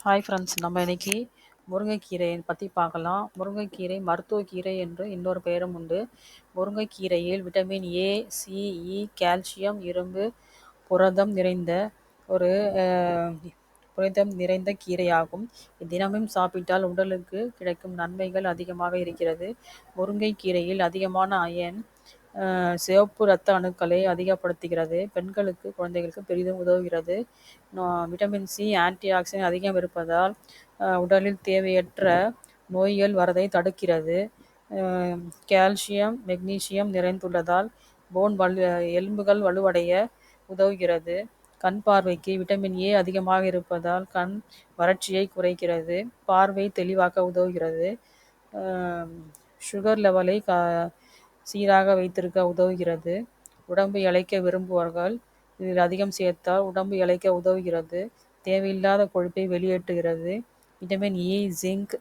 Hi friends, நம்ம இன்னைக்கு முருங்கைக்கீரையை பற்றி பார்க்கலாம். முருங்கைக்கீரை மருத்துவக்கீரை என்று இன்னொரு பெயரும் உண்டு. முருங்கைக்கீரையில் vitamin A, C, E, calcium, இரும்பு, புரதம் நிறைந்த ஒரு புரதம் நிறைந்த கீரையாகும். தினமும் சாப்பிட்டால் உடலுக்கு கிடைக்கும் நன்மைகள் அதிகமாக இருக்கிறது. முருங்கைக்கீரையில் அதிகமான அயன் சிவப்பு இரத்த அணுக்களை அதிகப்படுத்துகிறது. பெண்களுக்கு, குழந்தைகளுக்கு பெரிதும் உதவுகிறது. விட்டமின் சி ஆன்டி ஆக்சிடென்ட் அதிகம் இருப்பதால் உடலில் தேவையற்ற நோய்கள் வரதை தடுக்கிறது. கால்சியம், மெக்னீசியம் நிறைந்துள்ளதால் எலும்புகள் வலுவடைய உதவுகிறது. கண் பார்வைக்கு விட்டமின் ஏ அதிகமாக இருப்பதால் கண் வறட்சியை குறைக்கிறது. பார்வை தெளிவாக்க உதவுகிறது. சுகர் லெவலை சீராக வைத்திருக்க உதவுகிறது. உடம்பு இளைக்க விரும்புவார்கள் இதில் அதிகம் சேர்த்தால் உடம்பு இளைக்க உதவுகிறது. தேவையில்லாத கொழுப்பை வெளியேற்றுகிறது. Vitamin E, zinc,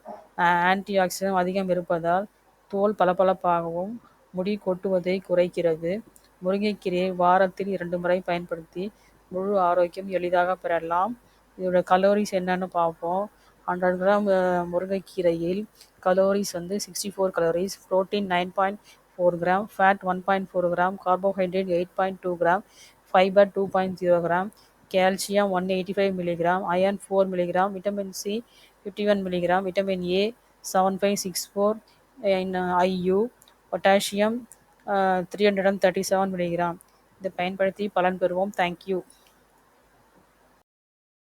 anti accident அதிகம் இருப்பதால் தோல் பளபளப்பாகவும் முடி கொட்டுவதை குறைக்கிறது. முருங்கைக்கீரையை வாரத்தில் 2 முறை பயன்படுத்தி முழு ஆரோக்கியம் எளிதாக பெறலாம். இதோட கலோரிஸ் என்னன்னு பார்ப்போம். 100 கிராம் முருங்கைக்கீரையில் calories 64 calories, protein 9.4 gram, fat 1.4 gram, carbohydrate 8.2 gram, fibre 2.0 gram, calcium 185 milligram, iron 4 milligram, vitamin C 51 milligram, vitamin A 7564 IU, potassium 337 milligram. இதை பயன்படுத்தி பலன் பெறுவோம். தேங்க்யூ.